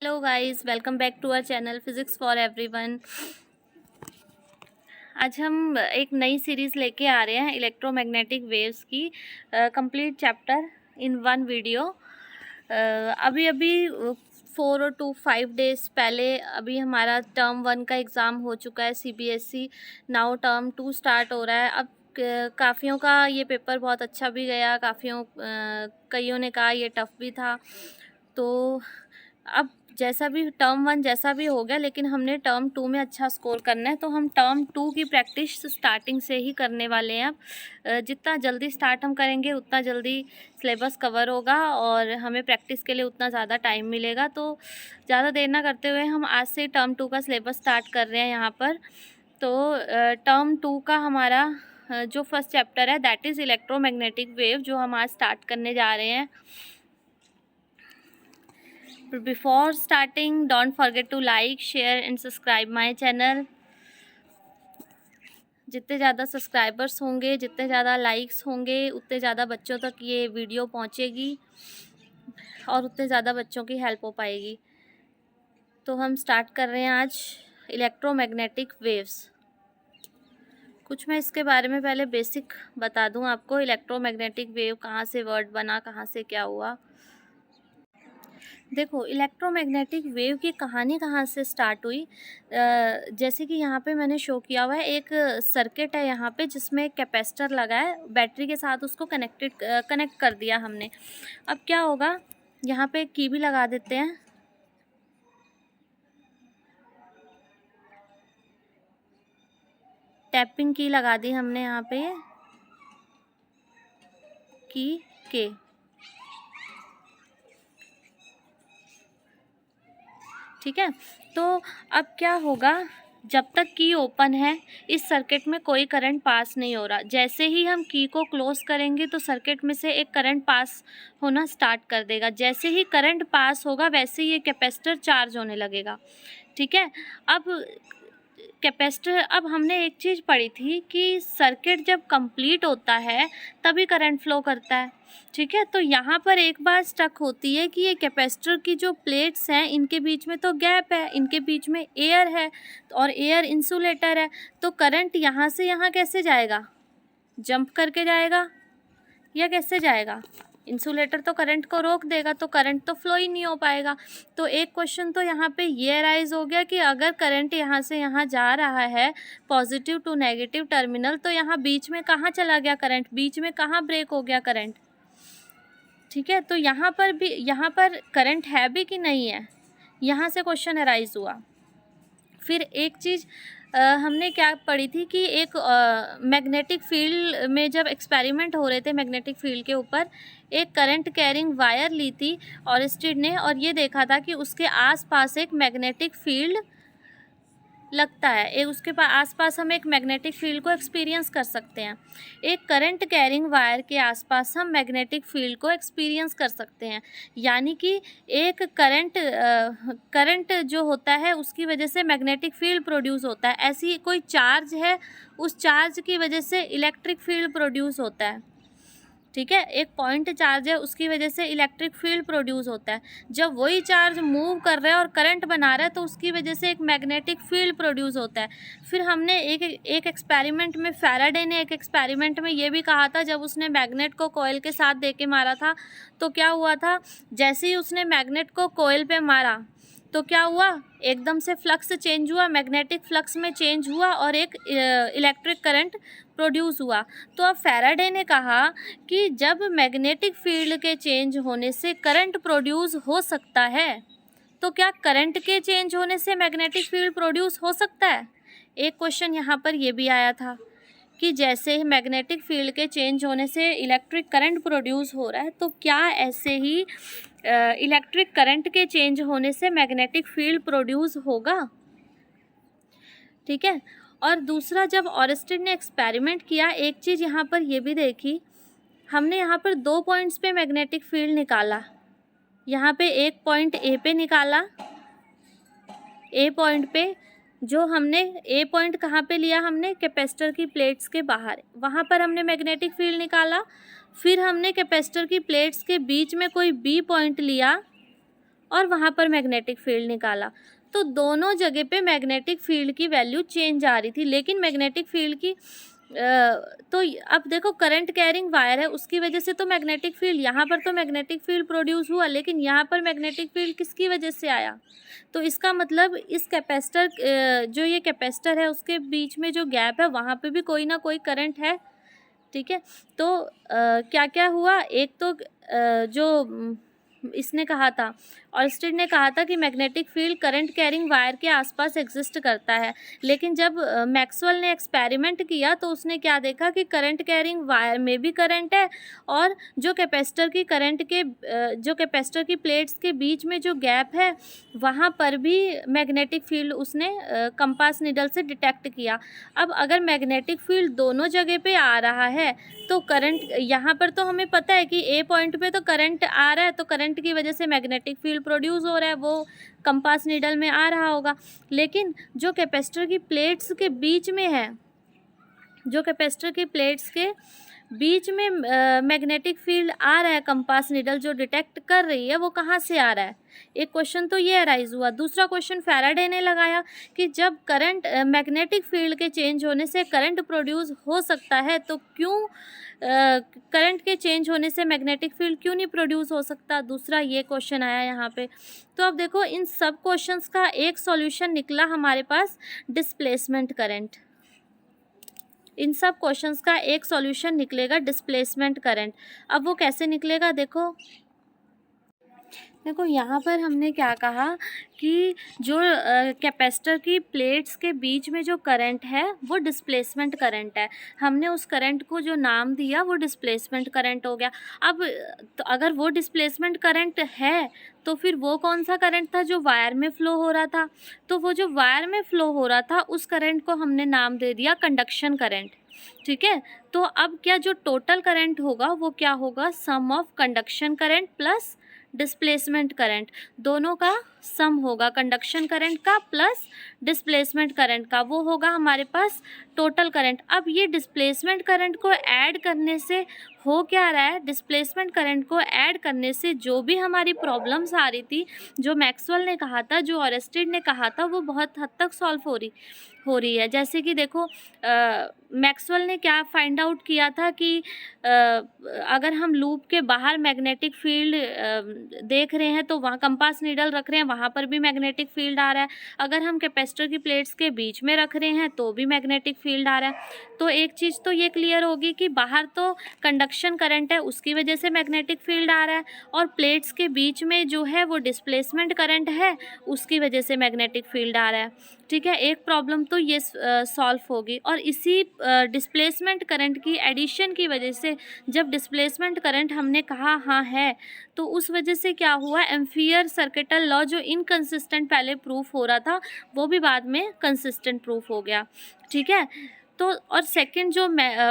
Hello guys, welcome back to our channel physics for everyone. आज हम एक नई सीरीज़ लेके आ रहे हैं इलेक्ट्रोमैग्नेटिक वेव्स की complete chapter in one video. अभी 4 to 5 days पहले अभी हमारा टर्म 1 का एग्ज़ाम हो चुका है CBSE। नाउ टर्म 2 स्टार्ट हो रहा है। अब काफ़ियों का ये पेपर बहुत अच्छा भी गया, कईयों ने कहा ये टफ़ भी था। तो अब जैसा भी टर्म 1 जैसा भी हो गया, लेकिन हमने टर्म 2 में अच्छा स्कोर करना है, तो हम टर्म 2 की प्रैक्टिस स्टार्टिंग से ही करने वाले हैं। अब जितना जल्दी स्टार्ट हम करेंगे उतना जल्दी सिलेबस कवर होगा और हमें प्रैक्टिस के लिए उतना ज़्यादा टाइम मिलेगा। तो ज़्यादा देर ना करते हुए हम आज से टर्म 2 का सिलेबस स्टार्ट कर रहे हैं यहाँ पर। तो टर्म 2 का हमारा जो फर्स्ट चैप्टर है दैट इज़ इलेक्ट्रोमैग्नेटिक वेव, जो हम आज स्टार्ट करने जा रहे हैं। Before starting, don't forget to like, share and subscribe my channel। जितने ज़्यादा सब्सक्राइबर्स होंगे, जितने ज़्यादा लाइक्स होंगे, उतने ज़्यादा बच्चों तक ये वीडियो पहुंचेगी और उतने ज़्यादा बच्चों की हेल्प हो पाएगी। तो हम स्टार्ट कर रहे हैं आज इलेक्ट्रोमैग्नेटिक वेव्स। कुछ मैं इसके बारे में पहले बेसिक बता दूं आपको। इलेक्ट्रोमैग्नेटिक वेव कहाँ से वर्ड बना, कहाँ से क्या हुआ। देखो, इलेक्ट्रोमैग्नेटिक वेव की कहानी कहाँ से स्टार्ट हुई। जैसे कि यहाँ पे मैंने शो किया हुआ है, एक सर्किट है यहाँ पे जिसमें कैपेसिटर लगा है, बैटरी के साथ उसको कनेक्ट कर दिया हमने। अब क्या होगा, यहाँ पे की भी लगा देते हैं। टैपिंग की लगा दी हमने यहाँ पे की के। ठीक है, तो अब क्या होगा, जब तक की ओपन है इस सर्किट में कोई करंट पास नहीं हो रहा। जैसे ही हम की को क्लोज करेंगे तो सर्किट में से एक करंट पास होना स्टार्ट कर देगा। जैसे ही करंट पास होगा वैसे ही ये कैपेसिटर चार्ज होने लगेगा। ठीक है, अब हमने एक चीज़ पढ़ी थी कि सर्किट जब कंप्लीट होता है तभी करंट फ्लो करता है। ठीक है, तो यहाँ पर एक बात स्टक होती है कि ये कैपेसिटर की जो प्लेट्स हैं इनके बीच में तो गैप है, इनके बीच में एयर है और एयर इंसुलेटर है। तो करंट यहाँ से यहाँ कैसे जाएगा, जंप करके जाएगा या कैसे जाएगा? इंसुलेटर तो करंट को रोक देगा, तो करंट तो फ्लो ही नहीं हो पाएगा। तो एक क्वेश्चन तो यहाँ पे ये अराइज हो गया कि अगर करंट यहाँ से यहाँ जा रहा है पॉजिटिव टू नेगेटिव टर्मिनल, तो यहाँ बीच में कहाँ चला गया करंट, बीच में कहाँ ब्रेक हो गया करंट। ठीक है, तो यहाँ पर करंट है भी कि नहीं है, यहाँ से क्वेश्चन अराइज हुआ। फिर एक चीज़ हमने क्या पढ़ी थी कि एक मैग्नेटिक फील्ड में जब एक्सपेरिमेंट हो रहे थे, मैग्नेटिक फील्ड के ऊपर एक करंट कैरिंग वायर ली थी ऑरिस्टिड ने, और ये देखा था कि उसके आसपास एक मैग्नेटिक फील्ड लगता है। उसके आसपास हम एक मैग्नेटिक फील्ड को एक्सपीरियंस कर सकते हैं। एक करंट कैरिंग वायर के आसपास हम मैग्नेटिक फील्ड को एक्सपीरियंस कर सकते हैं। यानी कि एक करंट जो होता है उसकी वजह से मैग्नेटिक फील्ड प्रोड्यूस होता है। ऐसी कोई चार्ज है, उस चार्ज की वजह से इलेक्ट्रिक फील्ड प्रोड्यूस होता है। ठीक है, एक पॉइंट चार्ज है, उसकी वजह से इलेक्ट्रिक फील्ड प्रोड्यूस होता है। जब वही चार्ज मूव कर रहा है और करंट बना रहा है तो उसकी वजह से एक मैग्नेटिक फील्ड प्रोड्यूस होता है। फिर हमने एक एक्सपेरिमेंट में, फैराडे ने एक एक्सपेरिमेंट में ये भी कहा था, जब उसने मैग्नेट को कॉइल के साथ दे के मारा था तो क्या हुआ था, जैसे ही उसने मैग्नेट को कॉइल पे मारा तो क्या हुआ, एकदम से फ्लक्स चेंज हुआ, मैग्नेटिक फ्लक्स में चेंज हुआ और एक इलेक्ट्रिक करंट प्रोड्यूस हुआ। तो अब फैराडे ने कहा कि जब मैग्नेटिक फील्ड के चेंज होने से करंट प्रोड्यूस हो सकता है, तो क्या करंट के चेंज होने से मैग्नेटिक फील्ड प्रोड्यूस हो सकता है? एक क्वेश्चन यहाँ पर ये भी आया था कि जैसे ही मैग्नेटिक फील्ड के चेंज होने से इलेक्ट्रिक करंट प्रोड्यूस हो रहा है, तो क्या ऐसे ही इलेक्ट्रिक करंट के चेंज होने से मैग्नेटिक फील्ड प्रोड्यूस होगा? ठीक है, और दूसरा, जब ऑरिस्टिड ने एक्सपेरिमेंट किया, एक चीज़ यहाँ पर ये भी देखी, हमने यहाँ पर 2 पॉइंट्स पे मैग्नेटिक फील्ड निकाला। यहाँ पे एक पॉइंट ए पे निकाला, ए पॉइंट पे, जो हमने ए पॉइंट कहाँ पे लिया, हमने कैपेसिटर की प्लेट्स के बाहर, वहाँ पर हमने मैग्नेटिक फील्ड निकाला। फिर हमने कैपेसिटर की प्लेट्स के बीच में कोई बी पॉइंट लिया और वहाँ पर मैग्नेटिक फील्ड निकाला, तो दोनों जगह पे मैग्नेटिक फील्ड की वैल्यू चेंज आ रही थी। लेकिन मैग्नेटिक फील्ड की तो अब देखो करंट कैरिंग वायर है, उसकी वजह से तो मैग्नेटिक फील्ड, यहाँ पर तो मैग्नेटिक फील्ड प्रोड्यूस हुआ, लेकिन यहाँ पर मैग्नेटिक फील्ड किसकी वजह से आया? तो इसका मतलब इस कैपेसिटर, जो ये कैपेसिटर है उसके बीच में जो गैप है वहाँ पे भी कोई ना कोई करंट है। ठीक है, तो क्या क्या हुआ, एक तो इसने कहा था, ऑल्स्टेड ने कहा था कि magnetic field current carrying wire के आसपास एग्जिस्ट करता है। लेकिन जब मैक्सवेल ने एक्सपेरिमेंट किया तो उसने क्या देखा कि करंट कैरिंग वायर में भी करंट है, और जो कैपेसिटर की करंट के जो कैपेसिटर की प्लेट्स के बीच में जो गैप है वहाँ पर भी मैग्नेटिक फील्ड उसने कंपास नीडल से डिटेक्ट किया। अब अगर मैग्नेटिक फील्ड दोनों जगह पे आ रहा है तो करंट, यहाँ पर तो हमें पता है कि ए पॉइंट पे तो करंट आ रहा है, तो करंट की वजह से मैग्नेटिक फील्ड प्रोड्यूस हो रहा है, वो कंपास नीडल में आ रहा होगा। लेकिन जो कैपेसिटर की प्लेट्स के बीच में है, जो कैपेसिटर की प्लेट्स के बीच में मैग्नेटिक फील्ड आ रहा है, कंपास नीडल जो डिटेक्ट कर रही है वो कहाँ से आ रहा है? एक क्वेश्चन तो ये अराइज हुआ। दूसरा क्वेश्चन फैराडे ने लगाया कि जब करंट मैग्नेटिक फील्ड के चेंज होने से करंट प्रोड्यूस हो सकता है, तो क्यों करंट के चेंज होने से मैग्नेटिक फील्ड क्यों नहीं प्रोड्यूस हो सकता? दूसरा ये क्वेश्चन आया यहाँ पे। तो अब देखो इन सब क्वेश्चंस का एक सॉल्यूशन निकला हमारे पास, डिस्प्लेसमेंट करंट। इन सब क्वेश्चंस का एक सॉल्यूशन निकलेगा डिस्प्लेसमेंट करंट। अब वो कैसे निकलेगा, देखो यहाँ पर हमने क्या कहा कि जो कैपेसिटर की प्लेट्स के बीच में जो करंट है वो डिस्प्लेसमेंट करंट है। हमने उस करंट को जो नाम दिया वो डिस्प्लेसमेंट करंट हो गया। अब तो अगर वो डिस्प्लेसमेंट करंट है तो फिर वो कौन सा करंट था जो वायर में फ़्लो हो रहा था? तो वो जो वायर में फ़्लो हो रहा था उस करंट को हमने नाम दे दिया कंडक्शन करंट। ठीक है, तो अब क्या जो टोटल करंट होगा वो क्या होगा? Sum of conduction current plus displacement current, दोनों का सम होगा, कंडक्शन करंट का प्लस डिस्प्लेसमेंट करंट का, वो होगा हमारे पास टोटल करंट। अब ये डिस्प्लेसमेंट करंट को ऐड करने से हो क्या रहा है? डिस्प्लेसमेंट करंट को ऐड करने से जो भी हमारी प्रॉब्लम्स आ रही थी, जो मैक्सवेल ने कहा था, जो ऑरेस्टेड ने कहा था, वो बहुत हद तक सॉल्व हो रही है। जैसे कि देखो मैक्सवेल ने क्या फाइंड आउट किया था कि अगर हम लूप के बाहर मैग्नेटिक फील्ड देख रहे हैं तो वहाँ कंपास नीडल रख रहे हैं, वहाँ पर भी मैग्नेटिक फील्ड आ रहा है। अगर हम कैपेसिटर की प्लेट्स के बीच में रख रहे हैं तो भी मैग्नेटिक फील्ड आ रहा है। तो एक चीज़ तो ये क्लियर होगी कि बाहर तो कंडक्शन करंट है, उसकी वजह से मैग्नेटिक फील्ड आ रहा है, और प्लेट्स के बीच में जो है वो डिस्प्लेसमेंट करंट है, उसकी वजह से मैग्नेटिक फील्ड आ रहा है। ठीक है, एक प्रॉब्लम तो ये सॉल्व होगी। और इसी डिस्प्लेसमेंट करंट की एडिशन की वजह से, जब डिस्प्लेसमेंट करंट हमने कहा हाँ है, तो उस वजह से क्या हुआ, एम्पियर सर्किटल लॉ जो इनकंसिस्टेंट पहले प्रूफ हो रहा था वो भी बाद में कंसिस्टेंट प्रूफ हो गया। ठीक है, तो और सेकंड जो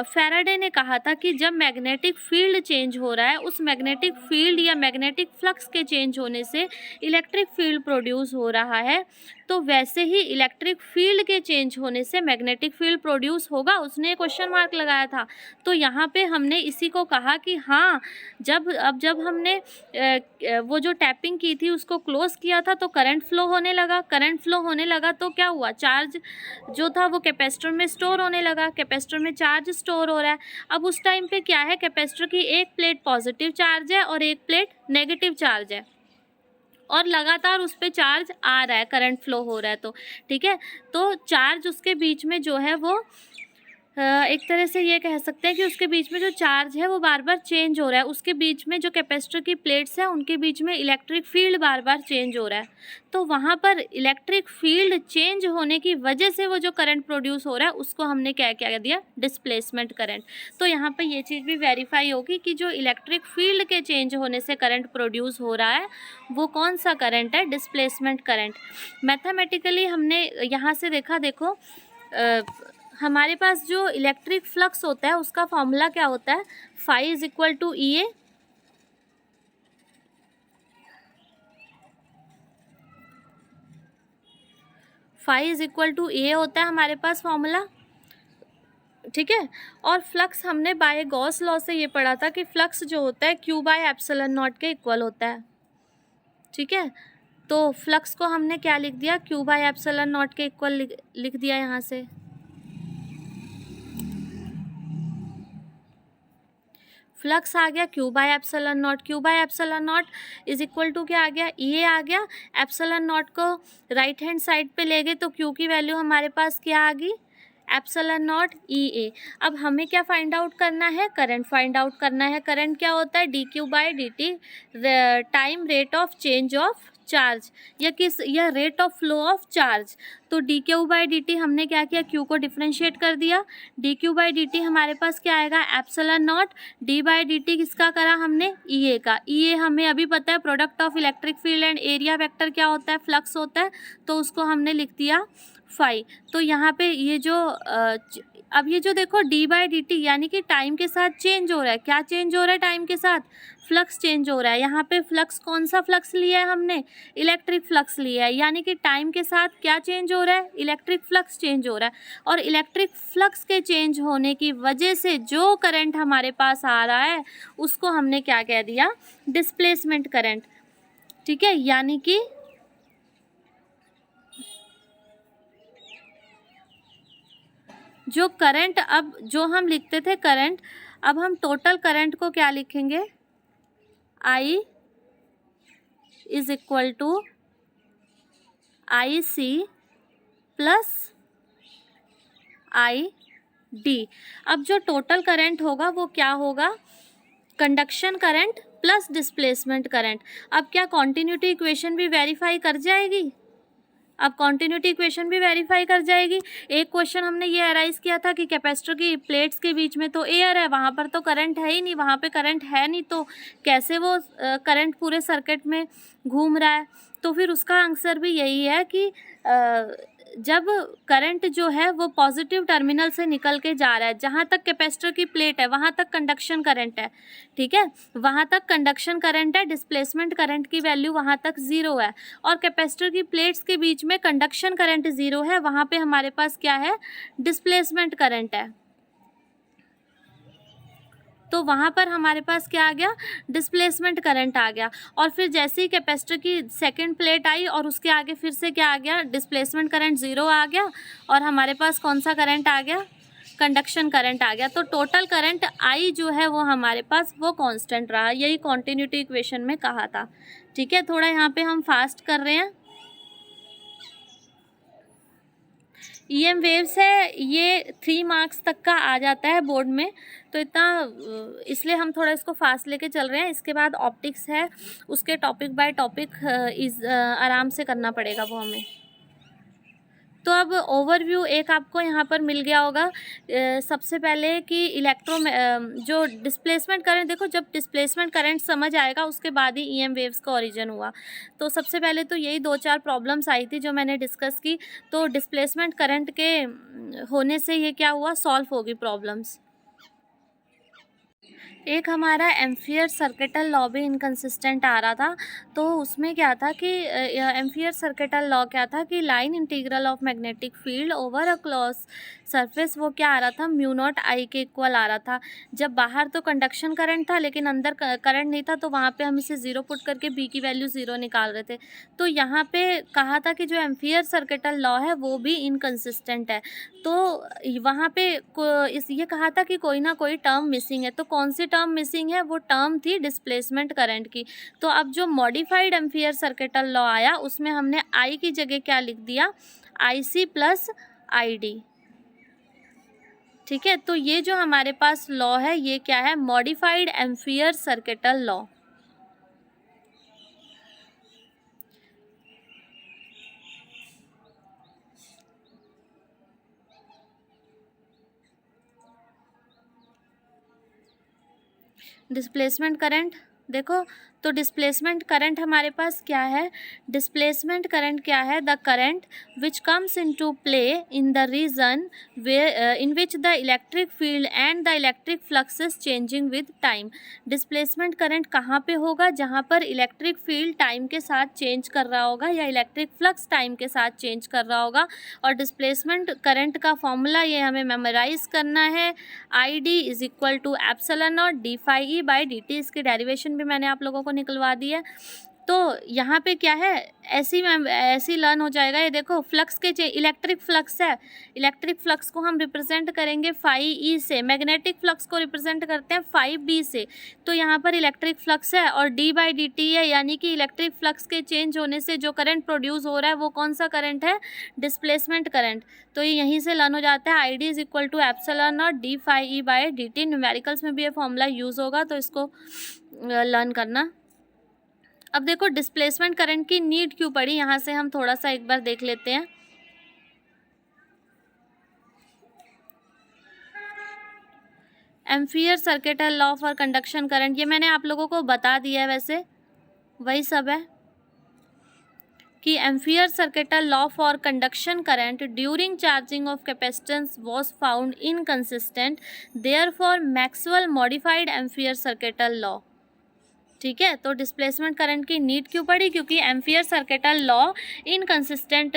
फैराडे ने कहा था कि जब मैग्नेटिक फील्ड चेंज हो रहा है, उस मैग्नेटिक फील्ड या मैग्नेटिक फ्लक्स के चेंज होने से इलेक्ट्रिक फील्ड प्रोड्यूस हो रहा है, तो वैसे ही इलेक्ट्रिक फील्ड के चेंज होने से मैग्नेटिक फील्ड प्रोड्यूस होगा। उसने क्वेश्चन मार्क लगाया था। तो यहाँ पे हमने इसी को कहा कि हाँ, जब हमने वो जो टैपिंग की थी उसको क्लोज किया था तो करंट फ्लो होने लगा। करंट फ्लो होने लगा तो क्या हुआ, चार्ज जो था वो कैपेसिटर में स्टोर होने लगा, कैपेसिटर में चार्ज स्टोर हो रहा है। अब उस टाइम पे क्या है, कैपेसिटर की एक प्लेट पॉजिटिव चार्ज है और एक प्लेट नेगेटिव चार्ज है, और लगातार उस पर चार्ज आ रहा है, करंट फ्लो हो रहा है। तो ठीक है, तो चार्ज उसके बीच में जो है वो एक तरह से ये कह सकते हैं कि उसके बीच में जो चार्ज है वो बार बार चेंज हो रहा है। उसके बीच में जो कैपेसिटर की प्लेट्स हैं उनके बीच में इलेक्ट्रिक फील्ड बार बार चेंज हो रहा है। तो वहाँ पर इलेक्ट्रिक फील्ड चेंज होने की वजह से वो जो करंट प्रोड्यूस हो रहा है उसको हमने क्या क्या दिया, डिस्प्लेसमेंट करंट। तो यहाँ पर ये चीज़ भी वेरीफाई होगी कि जो इलेक्ट्रिक फील्ड के चेंज होने से करंट प्रोड्यूस हो रहा है वो कौन सा करंट है, डिस्प्लेसमेंट करंट। मैथमेटिकली हमने यहाँ से देखा, देखो हमारे पास जो इलेक्ट्रिक फ्लक्स होता है उसका फॉर्मूला क्या होता है, phi is equal to E A, phi is equal to A होता है हमारे पास फॉर्मूला। ठीक है, और फ्लक्स हमने बाय गॉस लॉ से ये पढ़ा था कि फ्लक्स जो होता है क्यू बाय एप्सिलॉन नॉट के इक्वल होता है। ठीक है, तो फ्लक्स को हमने क्या लिख दिया, क्यू बाई एप्सिलॉन नॉट के इक्वल लिख दिया यहाँ से। फ्लक्स आ गया Q by epsilon naught, Q by epsilon naught is equal to क्या आ गया, ई आ गया। एप्सिलॉन नॉट को राइट हैंड साइड पे ले गए तो क्यू की वैल्यू हमारे पास क्या आ गई, एप्सिलॉन नॉट ई ए। अब हमें क्या फाइंड आउट करना है, करंट फाइंड आउट करना है। करंट क्या होता है, d q by D t, time rate of change of charge, या rate of flow of charge. तो d q by D t हमने क्या किया, क्यू को डिफ्रेंशिएट कर दिया। D q by D t हमारे पास क्या आएगा, epsilon naught d by D t किसका करा हमने, ई ए का। ई ए हमें अभी पता है product of electric field and area vector क्या होता है, फ्लक्स होता है, तो उसको हमने लिख दिया फाई। तो यहाँ पे ये जो अब ये जो देखो डी बाई डी टी यानी कि टाइम के साथ चेंज हो रहा है, क्या चेंज हो रहा है टाइम के साथ, फ्लक्स चेंज हो रहा है। यहाँ पे फ्लक्स कौन सा फ्लक्स लिया है हमने, इलेक्ट्रिक फ्लक्स लिया है, यानी कि टाइम के साथ क्या चेंज हो रहा है, इलेक्ट्रिक फ्लक्स चेंज हो रहा है। और इलेक्ट्रिक फ्लक्स के चेंज होने की वजह से जो करंट हमारे पास आ रहा है उसको हमने क्या कह दिया, डिस्प्लेसमेंट करंट। ठीक है, यानी कि जो करंट, अब जो हम लिखते थे करंट, अब हम टोटल करंट को क्या लिखेंगे, I is equal to I C plus I D. अब जो टोटल करंट होगा वो क्या होगा, conduction current plus displacement current. अब क्या कॉन्टिन्यूटी इक्वेशन भी वेरीफाई कर जाएगी, अब कॉन्टिन्यूटी इक्वेशन भी वेरीफाई कर जाएगी। एक क्वेश्चन हमने ये अराइज किया था कि कैपेसिटर की प्लेट्स के बीच में तो एयर है, वहाँ पर तो करंट है ही नहीं, वहाँ पे करंट है नहीं, तो कैसे वो करंट पूरे सर्किट में घूम रहा है। तो फिर उसका आंसर भी यही है कि जब करंट जो है वो पॉजिटिव टर्मिनल से निकल के जा रहा है, जहाँ तक कैपेसिटर की प्लेट है वहाँ तक कंडक्शन करंट है, ठीक है, वहाँ तक कंडक्शन करंट है, डिस्प्लेसमेंट करंट की वैल्यू वहाँ तक ज़ीरो है। और कैपेसिटर की प्लेट्स के बीच में कंडक्शन करंट ज़ीरो है, वहाँ पे हमारे पास क्या है, डिस्प्लेसमेंट करंट है। तो वहाँ पर हमारे पास क्या आ गया, डिस्प्लेसमेंट करंट आ गया। और फिर जैसे ही कैपेसिटर की सेकंड प्लेट आई और उसके आगे फिर से क्या आ गया, डिस्प्लेसमेंट करंट ज़ीरो आ गया, और हमारे पास कौन सा करंट आ गया, कंडक्शन करंट आ गया। तो टोटल करंट आई जो है वो हमारे पास वो कांस्टेंट रहा, यही कॉन्टिन्यूटी इक्वेशन में कहा था। ठीक है, थोड़ा यहाँ पे हम फास्ट कर रहे हैं। EM वेव्स है, ये 3 मार्क्स तक का आ जाता है बोर्ड में, तो इतना इसलिए हम थोड़ा इसको फास्ट लेके चल रहे हैं। इसके बाद ऑप्टिक्स है, उसके टॉपिक बाय टॉपिक आराम से करना पड़ेगा वो हमें। तो अब ओवरव्यू एक आपको यहाँ पर मिल गया होगा। सबसे पहले कि जो डिस्प्लेसमेंट करंट, देखो जब डिस्प्लेसमेंट करंट समझ आएगा उसके बाद ही EM वेव्स का ओरिजिन हुआ। तो सबसे पहले तो यही 2-4 प्रॉब्लम्स आई थी जो मैंने डिस्कस की। तो डिस्प्लेसमेंट करंट के होने से ये क्या हुआ, सॉल्व होगी प्रॉब्लम्स। एक हमारा एम्फियर सर्किटल लॉ भी इनकन्सिस्टेंट आ रहा था। तो उसमें क्या था कि एम्फियर सर्किटल लॉ क्या था कि line integral of magnetic field over a close surface, वो क्या आ रहा था, म्यू नॉट आई के इक्वल आ रहा था। जब बाहर तो कंडक्शन करंट था लेकिन अंदर करंट नहीं था, तो वहाँ पे हम इसे ज़ीरो पुट करके बी की वैल्यू ज़ीरो निकाल रहे थे। तो यहाँ पे कहा था कि जो एम्फियर सर्किटल लॉ है वो भी इनकन्सिस्टेंट है। तो वहाँ पे ये कहा था कि कोई ना कोई टर्म मिसिंग है। तो कौन सी टर्म मिसिंग है, वो टर्म थी डिस्प्लेसमेंट करंट की। तो अब जो मॉडिफाइड एम्फियर सर्किटल लॉ आया उसमें हमने आई की जगह क्या लिख दिया, IC प्लस ID। ठीक है, तो ये जो हमारे पास लॉ है ये क्या है, modified ampere circuital law. Displacement current देखो, तो डिस्प्लेसमेंट करंट हमारे पास क्या है, डिस्प्लेसमेंट करंट क्या है, the current which comes into play in the region in which the electric field and the electric flux is changing with time. Displacement current कहाँ पे होगा, जहाँ पर इलेक्ट्रिक फील्ड टाइम के साथ चेंज कर रहा होगा या इलेक्ट्रिक फ्लक्स टाइम के साथ चेंज कर रहा होगा। और डिस्प्लेसमेंट करंट का फॉर्मूला ये हमें मेमोराइज करना है, ID is equal to epsilon naught d phi e by dt। इसकी डेरिवेशन भी मैंने आप लोगों को निकलवा दी है। तो यहाँ पे क्या है, ऐसी लर्न हो जाएगा। ये देखो फ्लक्स के इलेक्ट्रिक फ्लक्स है, इलेक्ट्रिक फ्लक्स को हम रिप्रेजेंट करेंगे फाई ई से, मैग्नेटिक फ्लक्स को रिप्रेजेंट करते हैं फाई बी से। तो यहाँ पर इलेक्ट्रिक फ्लक्स है और डी बाई डी टी है, यानी कि इलेक्ट्रिक फ्लक्स के चेंज होने से जो करंट प्रोड्यूस हो रहा है वो कौन सा करंट है, डिस्प्लेसमेंट करंट। तो ये यहीं से लर्न हो जाता है, I D is equal to epsilon naught D phi E by D T. Numericals में भी ये फॉर्मूला यूज़ होगा, तो इसको लर्न करना। अब देखो डिस्प्लेसमेंट करंट की नीड क्यों पड़ी, यहाँ से हम थोड़ा सा एक बार देख लेते हैं। Ampere circuital law for conduction current, ये मैंने आप लोगों को बता दिया है, वैसे वही सब है कि ampere circuital law for conduction current during charging of capacitance was found inconsistent, therefore Maxwell modified ampere circuital law. ठीक है, तो डिस्प्लेसमेंट करंट की नीड क्यों पड़ी, क्योंकि ampere circuital law inconsistent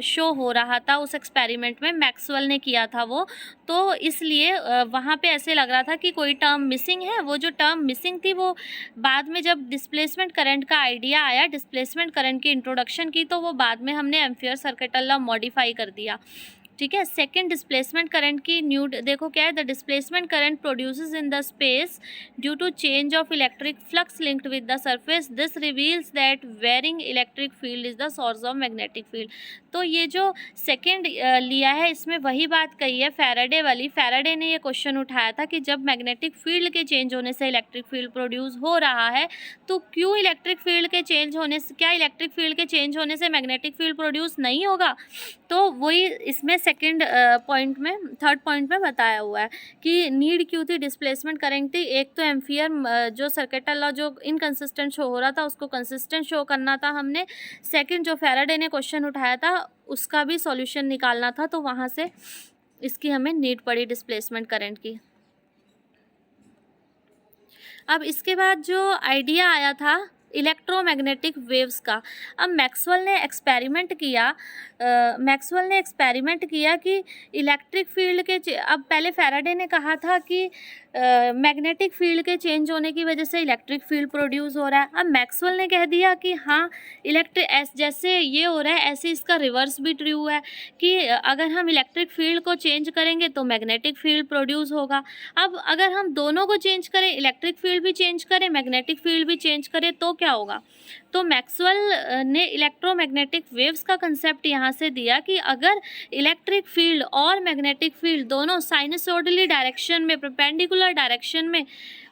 show हो रहा था उस एक्सपेरिमेंट में, मैक्सवेल ने किया था वो, तो इसलिए वहाँ पे ऐसे लग रहा था कि कोई टर्म मिसिंग है। वो जो टर्म मिसिंग थी वो बाद में जब डिस्प्लेसमेंट करंट का आइडिया आया, डिस्प्लेसमेंट करंट की इंट्रोडक्शन की, तो वो बाद में हमने एम्पियर सर्किटल लॉ मॉडिफाई कर दिया। ठीक है, सेकेंड डिस्प्लेसमेंट करंट की न्यूड देखो क्या है, the displacement current produces in the space due to change of electric flux linked with the surface, this reveals that varying electric field is the source of magnetic field. तो ये जो second लिया है इसमें वही बात कही है फैराडे वाली। फैराडे ने ये क्वेश्चन उठाया था कि जब मैग्नेटिक फील्ड के चेंज होने से इलेक्ट्रिक फील्ड प्रोड्यूस हो रहा है, तो क्यों इलेक्ट्रिक फील्ड के चेंज होने से, क्या इलेक्ट्रिक फील्ड के चेंज होने से मैग्नेटिक फील्ड प्रोड्यूस नहीं होगा। तो वही इसमें सेकंड पॉइंट में, थर्ड पॉइंट में बताया हुआ है कि नीड क्यों थी डिस्प्लेसमेंट करंट थी। एक तो एम्पियर जो सर्किटल लॉ जो इनकंसिस्टेंट शो हो रहा था उसको कंसिस्टेंट शो करना था हमने। सेकंड जो फैराडे ने क्वेश्चन उठाया था उसका भी सॉल्यूशन निकालना था, तो वहाँ से इसकी हमें नीड पड़ी डिस्प्लेसमेंट करंट की। अब इसके बाद जो आइडिया आया था इलेक्ट्रोमैग्नेटिक वेव्स का, अब मैक्सवेल ने एक्सपेरिमेंट किया कि इलेक्ट्रिक फील्ड के अब पहले फैराडे ने कहा था कि मैग्नेटिक फील्ड के चेंज होने की वजह से इलेक्ट्रिक फील्ड प्रोड्यूस हो रहा है। अब मैक्सवेल ने कह दिया कि हाँ जैसे ये हो रहा है ऐसे इसका रिवर्स भी ट्रू है कि अगर हम इलेक्ट्रिक फील्ड को चेंज करेंगे तो मैग्नेटिक फील्ड प्रोड्यूस होगा। अब अगर हम दोनों को चेंज करें, इलेक्ट्रिक फील्ड भी चेंज करें, मैग्नेटिक फील्ड भी चेंज करें, तो क्या होगा। तो मैक्सवेल ने इलेक्ट्रोमैग्नेटिक वेव्स का कंसेप्ट यहाँ से दिया कि अगर इलेक्ट्रिक फील्ड और मैग्नेटिक फील्ड दोनों साइनसोइडली डायरेक्शन में, परपेंडिकुलर डायरेक्शन में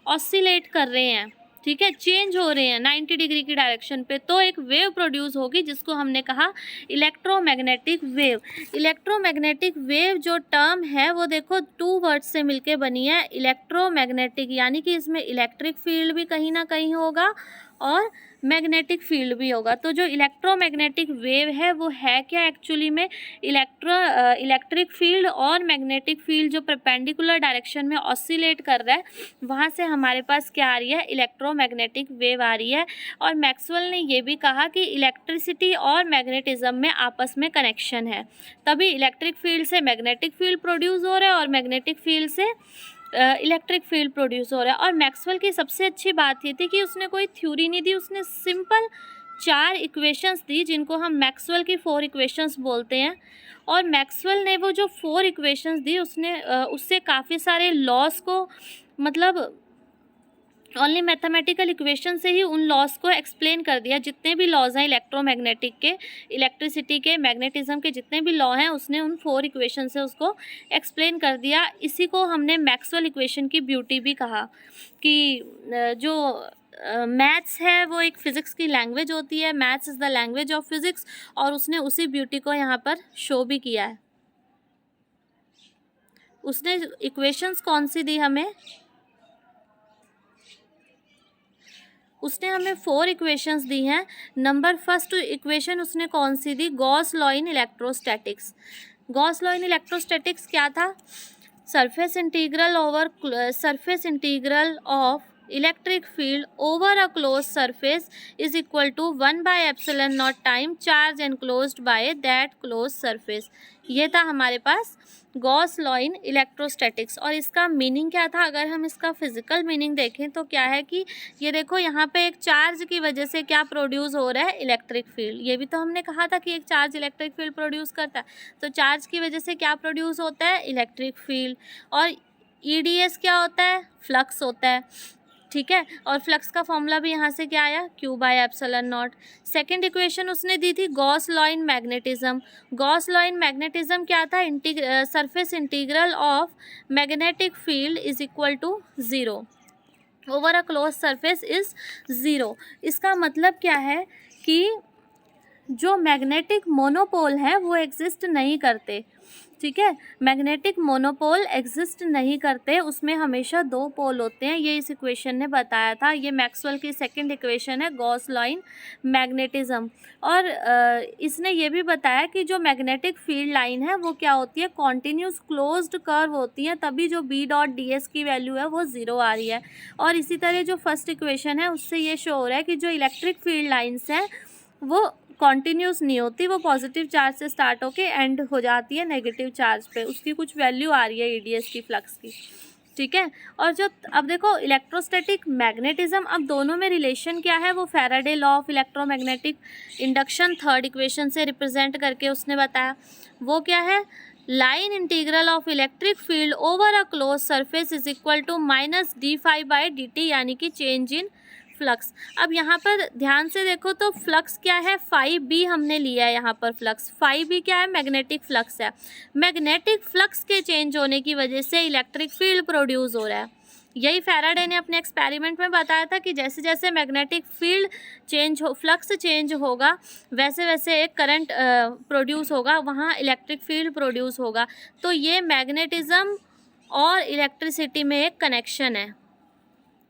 ऑसिलेट कर रहे हैं, ठीक है, चेंज हो रहे हैं 90 डिग्री की डायरेक्शन पे, तो एक वेव प्रोड्यूस होगी जिसको हमने कहा इलेक्ट्रोमैग्नेटिक वेव। इलेक्ट्रोमैग्नेटिक वेव जो टर्म है वो देखो 2 वर्ड्स से मिलके बनी है, इलेक्ट्रोमैग्नेटिक, यानी कि इसमें इलेक्ट्रिक फील्ड भी कहीं ना कहीं होगा और मैग्नेटिक फील्ड भी होगा। तो जो इलेक्ट्रोमैग्नेटिक वेव है वो है क्या एक्चुअली में, इलेक्ट्रिक फील्ड और मैग्नेटिक फील्ड जो परपेंडिकुलर डायरेक्शन में ऑसिलेट कर रहा है, वहाँ से हमारे पास क्या आ रही है, इलेक्ट्रोमैग्नेटिक वेव आ रही है। और मैक्सवेल ने ये भी कहा कि इलेक्ट्रिसिटी और मैग्नेटिज्म में आपस में कनेक्शन है, तभी इलेक्ट्रिक फील्ड से मैग्नेटिक फील्ड प्रोड्यूस हो रहा है और मैग्नेटिक फील्ड से इलेक्ट्रिक फील्ड प्रोड्यूस हो रहा है। और मैक्सवेल की सबसे अच्छी बात ये थी कि उसने कोई थ्योरी नहीं दी, उसने सिंपल 4 इक्वेशंस दी जिनको हम मैक्सवेल की 4 इक्वेशंस बोलते हैं। और मैक्सवेल ने वो जो 4 इक्वेशंस दी उसने उससे काफ़ी सारे लॉस को, मतलब ओनली मैथमेटिकल इक्वेशन से ही उन लॉस को एक्सप्लेन कर दिया। जितने भी लॉज हैं इलेक्ट्रोमैग्नेटिक के, इलेक्ट्रिसिटी के, मैग्नेटिज्म के, जितने भी लॉ हैं उसने उन 4 इक्वेशन से उसको एक्सप्लेन कर दिया। इसी को हमने मैक्सवेल इक्वेशन की ब्यूटी भी कहा कि जो मैथ्स है वो एक फ़िज़िक्स की लैंग्वेज होती है, maths is the language of physics, और उसने उसी ब्यूटी को यहाँ पर शो भी किया है। उसने इक्वेशंस कौन सी दी हमें, उसने हमें 4 इक्वेशंस दी हैं। नंबर फर्स्ट इक्वेशन उसने कौन सी दी, Gauss law in electrostatics. Gauss law in electrostatics क्या था, surface integral of electric field over a close surface is equal to 1/ε0 time charge enclosed by that close surface. ये था हमारे पास गॉस लॉ इन इलेक्ट्रोस्टैटिक्स। और इसका meaning क्या था, अगर हम इसका फिजिकल मीनिंग देखें तो क्या है कि ये देखो यहाँ पे एक चार्ज की वजह से क्या प्रोड्यूस हो रहा है, इलेक्ट्रिक फील्ड। ये भी तो हमने कहा था कि एक चार्ज इलेक्ट्रिक फील्ड प्रोड्यूस करता है, तो चार्ज की वजह से क्या प्रोड्यूस होता है, इलेक्ट्रिक फील्ड। और ईडीएस क्या होता है, फ्लक्स होता है, ठीक है। और फ्लक्स का फॉर्मूला भी यहाँ से क्या आया, Q/ε0। सेकेंड इक्वेशन उसने दी थी Gauss law in magnetism. Gauss law in magnetism क्या था, surface integral of magnetic field is equal to 0 over a close surface is 0। इसका मतलब क्या है कि जो मैग्नेटिक मोनोपोल है वो एग्जिस्ट नहीं करते, ठीक है। मैग्नेटिक मोनोपोल एग्जिस्ट नहीं करते, उसमें हमेशा दो पोल होते हैं, ये इस इक्वेशन ने बताया था। ये मैक्सवेल की सेकंड इक्वेशन है, गॉस लॉ इन मैग्नेटिज्म। और इसने ये भी बताया कि जो मैग्नेटिक फील्ड लाइन है वो क्या होती है, कॉन्टिन्यूस क्लोज्ड कर्व होती है, तभी जो B.ds की वैल्यू है वो 0 आ रही है। और इसी तरह जो फर्स्ट इक्वेशन है उससे ये शो हो रहा है कि जो इलेक्ट्रिक फील्ड लाइन्स हैं वो कॉन्टीन्यूस नहीं होती, वो पॉजिटिव चार्ज से स्टार्ट होके एंड हो जाती है नेगेटिव चार्ज पे, उसकी कुछ वैल्यू आ रही है ईडीएस की, फ्लक्स की, ठीक है। और जो अब देखो इलेक्ट्रोस्टैटिक मैग्नेटिज्म, अब दोनों में रिलेशन क्या है, वो Faraday law of electromagnetic induction third equation से रिप्रेजेंट करके उसने बताया। वो क्या है, line integral of electric field over a close surface is equal to -d∅/dt, यानी कि चेंज इन फ्लक्स। अब यहाँ पर ध्यान से देखो तो फ्लक्स क्या है, φb हमने लिया है यहाँ पर फ्लक्स। φb क्या है, मैग्नेटिक फ्लक्स है। मैग्नेटिक फ्लक्स के चेंज होने की वजह से इलेक्ट्रिक फील्ड प्रोड्यूस हो रहा है। यही फैराडे ने अपने एक्सपेरिमेंट में बताया था कि जैसे जैसे मैग्नेटिक फील्ड चेंज हो, फ्लक्स चेंज होगा, वैसे वैसे एक करंट प्रोड्यूस होगा, वहाँ इलेक्ट्रिक फील्ड प्रोड्यूस होगा। तो ये मैग्नेटिज्म और इलेक्ट्रिसिटी में एक कनेक्शन है।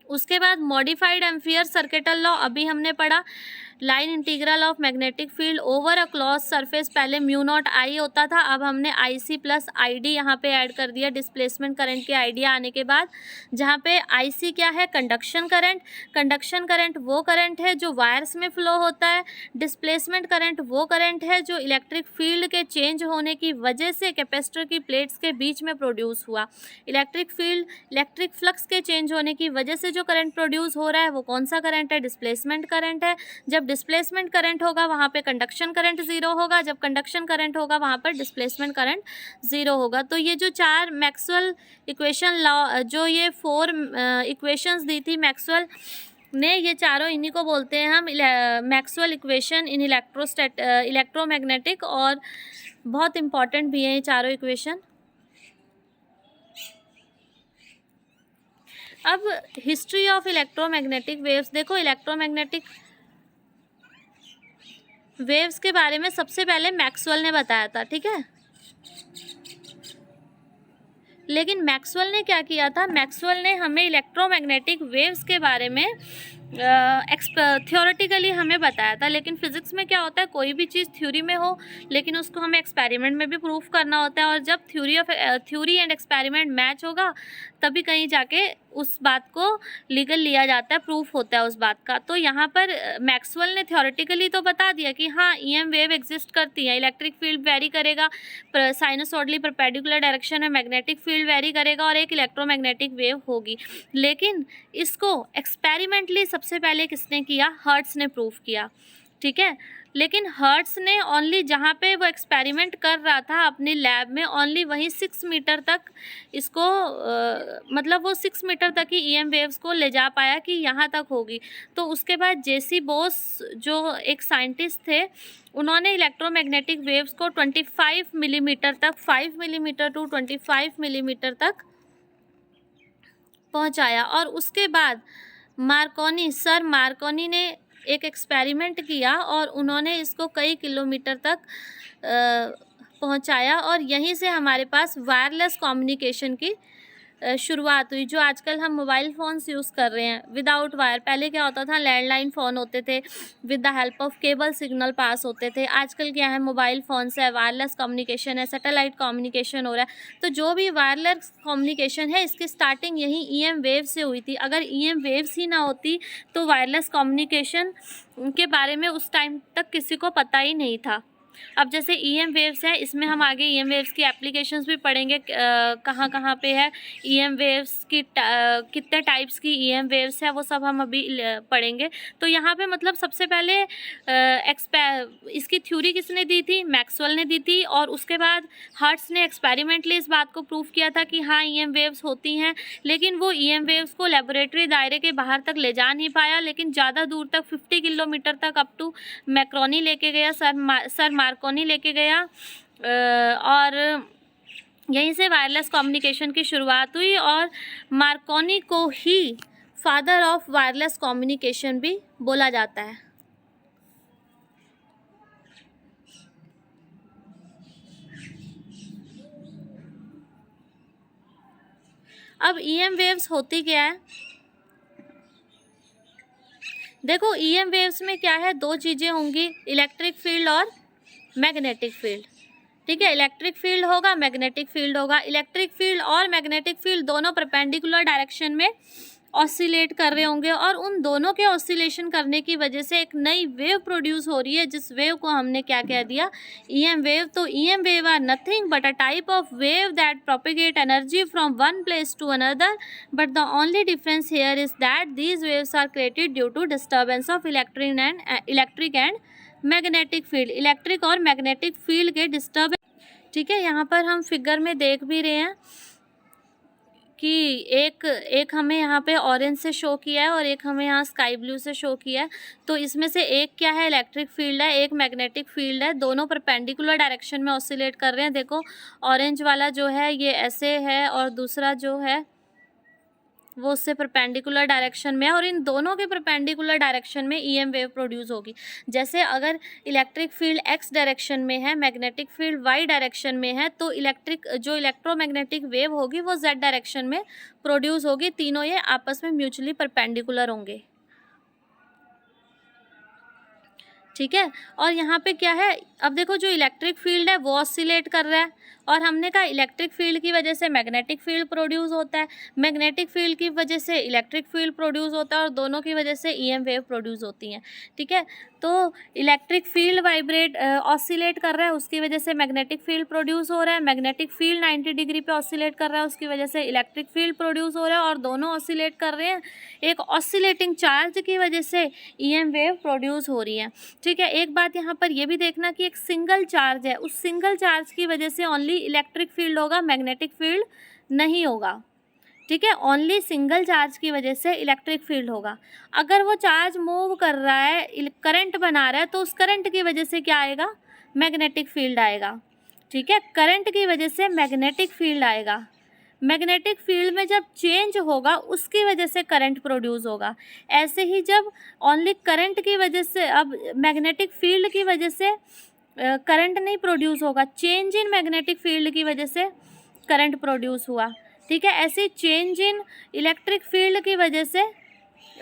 उसके बाद मॉडिफाइड एम्पियर सर्किटल लॉ अभी हमने पढ़ा। Line integral of magnetic field over a close surface, पहले μ0I होता था, अब हमने IC प्लस ID यहाँ पे ऐड कर दिया डिस्प्लेसमेंट करंट के आइडिया आने के बाद, जहाँ पे IC क्या है, कंडक्शन करंट। कंडक्शन करंट वो करंट है जो वायर्स में फ्लो होता है। डिस्प्लेसमेंट करंट वो करंट है जो इलेक्ट्रिक फील्ड के चेंज होने की वजह से कैपेसिटर की प्लेट्स के बीच में प्रोड्यूस हुआ। इलेक्ट्रिक फील्ड, इलेक्ट्रिक फ्लक्स के चेंज होने की वजह से जो करंट प्रोड्यूस हो रहा है वो कौन सा करंट है, डिस्प्लेसमेंट करंट है। जब डिस्प्लेसमेंट करंट होगा वहाँ पे कंडक्शन करंट 0 होगा, जब कंडक्शन करंट होगा वहाँ पर डिस्प्लेसमेंट करंट 0 होगा। तो ये जो चार मैक्सवेल इक्वेशन लॉ, जो ये 4 इक्वेशंस दी थी मैक्सवेल ने, ये चारों इन्हीं को बोलते हैं हम मैक्सवेल इक्वेशन इन इलेक्ट्रोमैग्नेटिक, और बहुत इंपॉर्टेंट भी हैं ये चारों इक्वेशन। अब हिस्ट्री ऑफ इलेक्ट्रोमैग्नेटिक वेव्स देखो। इलेक्ट्रोमैग्नेटिक वेव्स के बारे में सबसे पहले मैक्सवेल ने बताया था, ठीक है। लेकिन मैक्सवेल ने क्या किया था, मैक्सवेल ने हमें इलेक्ट्रोमैग्नेटिक वेव्स के बारे में थ्योरेटिकली हमें बताया था। लेकिन फिजिक्स में क्या होता है, कोई भी चीज़ थ्योरी में हो लेकिन उसको हमें एक्सपेरिमेंट में भी प्रूफ करना होता है, और जब थ्योरी एंड एक्सपेरिमेंट मैच होगा तभी कहीं जाके उस बात को लीगल लिया जाता है, प्रूफ होता है उस बात का। तो यहाँ पर मैक्सवेल ने थ्योरेटिकली तो बता दिया कि हाँ EM वेव एग्जिस्ट करती है, इलेक्ट्रिक फील्ड वेरी करेगा, साइनसॉइडली परपेंडिकुलर डायरेक्शन में मैग्नेटिक फील्ड वेरी करेगा और एक इलेक्ट्रोमैग्नेटिक वेव होगी। लेकिन इसको एक्सपेरिमेंटली सबसे पहले किसने किया, हर्ट्ज ने प्रूफ किया, ठीक है। लेकिन हर्ट्ज ने ओनली जहाँ पे वो एक्सपेरिमेंट कर रहा था अपनी लैब में, ओनली वहीं 6 मीटर तक इसको मतलब वो 6 मीटर तक ही EM वेव्स को ले जा पाया कि यहाँ तक होगी। तो उसके बाद JC बोस जो एक साइंटिस्ट थे, उन्होंने इलेक्ट्रोमैग्नेटिक वेव्स को 25 मिलीमीटर तक, 5 मिलीमीटर टू 25 मिलीमीटर तक पहुँचाया। और उसके बाद सर मार्कोनी ने एक एक्सपेरिमेंट किया और उन्होंने इसको कई किलोमीटर तक पहुंचाया, और यहीं से हमारे पास वायरलेस कम्युनिकेशन की शुरुआत हुई, जो आजकल हम मोबाइल फ़ोन्स यूज़ कर रहे हैं विदाउट वायर। पहले क्या होता था, लैंडलाइन फ़ोन होते थे, with the help of cable signal pass होते थे। आजकल क्या है, मोबाइल फ़ोन्स है, वायरलेस कम्युनिकेशन है, सैटेलाइट कम्युनिकेशन हो रहा है। तो जो भी वायरलेस कम्युनिकेशन है, इसकी स्टार्टिंग यही EM वेव से हुई थी। अगर EM वेव्स ही ना होती तो वायरलेस कम्युनिकेशन के बारे में उस टाइम तक किसी को पता ही नहीं था। अब जैसे EM वेव्स है, इसमें हम आगे EM वेव्स की एप्लीकेशंस भी पढ़ेंगे, कहाँ कहाँ पे है EM वेव्स की, कितने टाइप्स की EM वेव्स है, वो सब हम अभी पढ़ेंगे। तो यहाँ पे मतलब सबसे पहले इसकी थ्योरी किसने दी थी, मैक्सवेल ने दी थी, और उसके बाद हर्ट्ज ने एक्सपेरिमेंटली इस बात को प्रूव किया था कि हाँ EM वेव्स होती हैं। लेकिन वो EM वेव्स को लेबोरेटरी दायरे के बाहर तक ले जा नहीं पाया, लेकिन ज़्यादा दूर तक 50 किलोमीटर तक अप टू मैक्रोनी लेके गया, सर मार्कोनी लेके गया, और यहीं से वायरलेस कम्युनिकेशन की शुरुआत हुई, और मार्कोनी को ही फादर ऑफ वायरलेस कम्युनिकेशन भी बोला जाता है। अब EM वेव्स होती क्या है, देखो EM वेव्स में क्या है, दो चीज़ें होंगी, इलेक्ट्रिक फील्ड और मैग्नेटिक फील्ड। ठीक है, इलेक्ट्रिक फील्ड होगा, मैग्नेटिक फील्ड होगा। इलेक्ट्रिक फील्ड और मैग्नेटिक फील्ड दोनों परपेंडिकुलर डायरेक्शन में ऑसिलेट कर रहे होंगे, और उन दोनों के ऑसिलेशन करने की वजह से एक नई वेव प्रोड्यूस हो रही है, जिस वेव को हमने क्या कह दिया, EM वेव। तो EM wave are nothing but a type of wave that propagate energy from one place to another, but the only difference here is that these waves are created due to disturbance of electric and magnetic field, electric और magnetic field के disturb. ठीक है, यहाँ पर हम figure में देख भी रहे हैं कि एक हमें यहाँ पे ऑरेंज से शो किया है और एक हमें यहाँ स्काई ब्लू से शो किया है। तो इसमें से एक क्या है, इलेक्ट्रिक फील्ड है, एक मैग्नेटिक फील्ड है, दोनों परपेंडिकुलर डायरेक्शन में ऑसिलेट कर रहे हैं। देखो ऑरेंज वाला जो है ये ऐसे है, और दूसरा जो है वो उससे परपेंडिकुलर डायरेक्शन में है, और इन दोनों के परपेंडिकुलर डायरेक्शन में EM वेव प्रोड्यूस होगी। जैसे अगर इलेक्ट्रिक फील्ड x डायरेक्शन में है, मैग्नेटिक फील्ड y डायरेक्शन में है, तो इलेक्ट्रोमैग्नेटिक वेव होगी वो z डायरेक्शन में प्रोड्यूस होगी। तीनों ये आपस में म्यूचुअली परपेंडिकुलर होंगे। ठीक है, और यहाँ पे क्या है, अब देखो जो इलेक्ट्रिक फील्ड है वो ऑसिलेट कर रहा है, और हमने कहा इलेक्ट्रिक फील्ड की वजह से मैग्नेटिक फील्ड प्रोड्यूस होता है, मैग्नेटिक फील्ड की वजह से इलेक्ट्रिक फील्ड प्रोड्यूस होता है, और दोनों की वजह से EM वेव प्रोड्यूस होती हैं। ठीक है, तो इलेक्ट्रिक फील्ड वाइब्रेट ऑसिलेट कर रहा है, उसकी वजह से मैग्नेटिक फील्ड प्रोड्यूस हो रहा है, मैग्नेटिक फील्ड 90 डिग्री पे ऑसिलेट कर रहा है, उसकी वजह से इलेक्ट्रिक फील्ड प्रोड्यूस हो रहा है, और दोनों ऑसिलेट कर रहे हैं। एक ऑसिलेटिंग चार्ज की वजह से EM वेव प्रोड्यूस हो रही है। ठीक है, एक बात यहाँ पर यह भी देखना कि एक सिंगल चार्ज है, उस सिंगल चार्ज की वजह से ओनली इलेक्ट्रिक फील्ड होगा, मैग्नेटिक फील्ड नहीं होगा। ठीक है, ओनली सिंगल चार्ज की वजह से इलेक्ट्रिक फील्ड होगा। अगर वो चार्ज मूव कर रहा है, करंट बना रहा है, तो उस करंट की वजह से क्या आएगा, मैग्नेटिक फील्ड आएगा। ठीक है, करंट की वजह से मैग्नेटिक फील्ड आएगा। मैग्नेटिक फील्ड में जब चेंज होगा उसकी वजह से करंट प्रोड्यूस होगा। ऐसे ही जब ओनली करंट की वजह से, अब मैग्नेटिक फील्ड की वजह से करंट नहीं प्रोड्यूस होगा, चेंज इन मैग्नेटिक फील्ड की वजह से करंट प्रोड्यूस हुआ। ठीक है, ऐसे चेंज इन इलेक्ट्रिक फील्ड की वजह से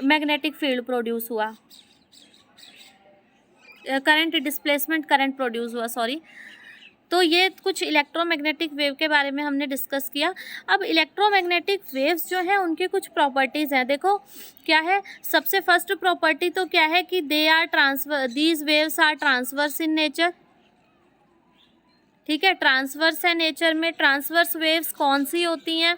मैग्नेटिक फील्ड प्रोड्यूस हुआ, करंट डिस्प्लेसमेंट करंट प्रोड्यूस हुआ, सॉरी। तो ये कुछ इलेक्ट्रोमैग्नेटिक वेव के बारे में हमने डिस्कस किया। अब इलेक्ट्रोमैग्नेटिक वेव्स जो हैं उनकी कुछ प्रॉपर्टीज़ हैं। देखो क्या है, सबसे फर्स्ट प्रॉपर्टी तो क्या है कि these waves are transverse in nature. ठीक है, ट्रांसवर्स है नेचर में। ट्रांसवर्स वेव्स कौन सी होती हैं,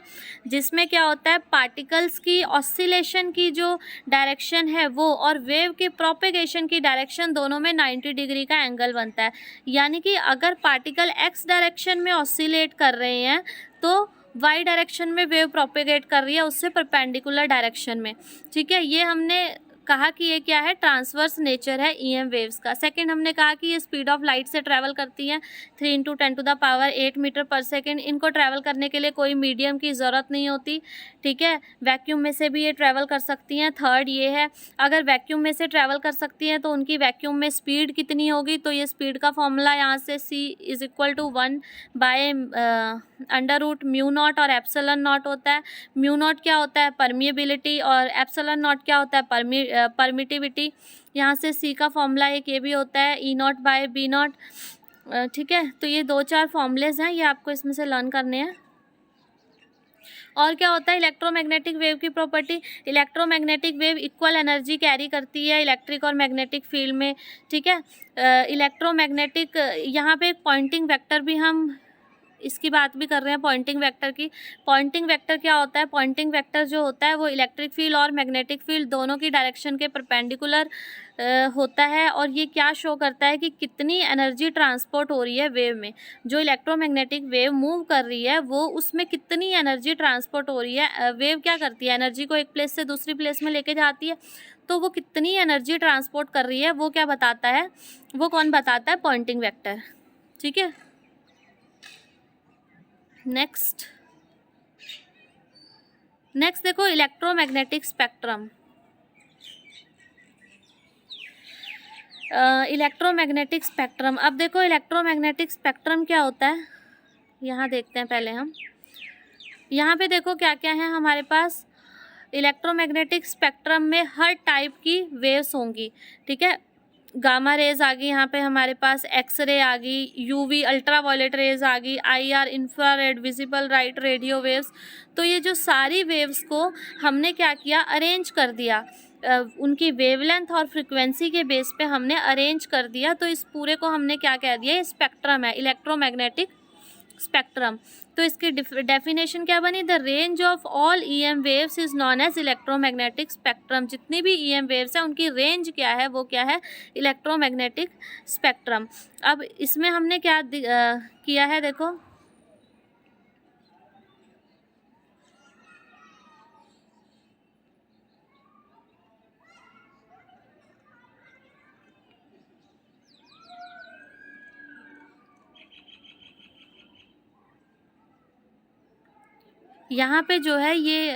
जिसमें क्या होता है, पार्टिकल्स की ऑसिलेशन की जो डायरेक्शन है वो और वेव के प्रोपेगेशन की डायरेक्शन दोनों में 90 डिग्री का एंगल बनता है। यानी कि अगर पार्टिकल x डायरेक्शन में ऑसिलेट कर रहे हैं तो y डायरेक्शन में वेव प्रोपेगेट कर रही है उससे परपेंडिकुलर डायरेक्शन में। ठीक है, ये हमने कहा कि ये क्या है, ट्रांसवर्स नेचर है EM वेव्स का। सेकंड हमने कहा कि ये स्पीड ऑफ लाइट से ट्रैवल करती हैं 3 × 10⁸ मीटर पर सेकंड। इनको ट्रैवल करने के लिए कोई मीडियम की ज़रूरत नहीं होती। ठीक है, वैक्यूम में से भी ये ट्रैवल कर सकती हैं। थर्ड ये है, अगर वैक्यूम में से ट्रैवल कर सकती हैं तो उनकी वैक्यूम में स्पीड कितनी होगी, तो ये स्पीड का फॉर्मूला यहाँ से c = 1/, under root mu naught और एप्सिलॉन नॉट होता है। म्यू नॉट क्या होता है? परमिएबिलिटी, और एप्सिलॉन नॉट क्या होता है? परमिटिविटी। यहाँ से सी का फॉर्मूला एक ये भी होता है, ई नॉट बाय बी नॉट। ठीक है, तो ये 2-4 फॉर्मूलेज हैं, ये आपको इसमें से लर्न करने हैं। और क्या होता है इलेक्ट्रोमैग्नेटिक वेव की property? Electromagnetic wave equal energy carry करती है इलेक्ट्रिक और मैग्नेटिक फील्ड में। ठीक है, इलेक्ट्रोमैग्नेटिक, यहाँ पे एक पॉइंटिंग वेक्टर भी हम इसकी बात भी कर रहे हैं, पॉइंटिंग वेक्टर की। पॉइंटिंग वेक्टर क्या होता है? पॉइंटिंग वेक्टर जो होता है वो इलेक्ट्रिक फील्ड और मैग्नेटिक फील्ड दोनों की डायरेक्शन के परपेंडिकुलर होता है, और ये क्या शो करता है कि कितनी एनर्जी ट्रांसपोर्ट हो रही है वेव में। जो इलेक्ट्रोमैग्नेटिक वेव मूव कर रही है वो उसमें कितनी एनर्जी ट्रांसपोर्ट हो रही है। वेव क्या करती है? एनर्जी को एक प्लेस से दूसरी प्लेस में लेके जाती है, तो वो कितनी एनर्जी ट्रांसपोर्ट कर रही है वो क्या बताता है? वो कौन बताता है? Poynting vector. ठीक है, नेक्स्ट देखो इलेक्ट्रोमैग्नेटिक स्पेक्ट्रम। इलेक्ट्रोमैग्नेटिक स्पेक्ट्रम, अब देखो इलेक्ट्रोमैग्नेटिक स्पेक्ट्रम क्या होता है, यहाँ देखते हैं पहले हम। यहाँ पे देखो क्या क्या है हमारे पास। इलेक्ट्रोमैग्नेटिक स्पेक्ट्रम में हर टाइप की वेव्स होंगी। ठीक है, गामा रेज आ गई, यहाँ पे हमारे पास एक्सरे आ गई, यूवी अल्ट्रा वायलेट रेज आ गई, IR infrared, visible light, radio waves. तो ये जो सारी वेव्स को हमने क्या किया? अरेंज कर दिया, उनकी वेवलेंथ और फ्रिक्वेंसी के बेस पे हमने अरेंज कर दिया। तो इस पूरे को हमने क्या कह दिया? स्पेक्ट्रम है, इलेक्ट्रोमैग्नेटिक स्पेक्ट्रम। तो इसकी डेफिनेशन क्या बनी? The range of all EM waves is known as electromagnetic spectrum. जितनी भी ईएम वेव्स हैं उनकी रेंज क्या है? वो क्या है? Electromagnetic spectrum. अब इसमें हमने क्या किया है देखो, यहाँ पे जो है ये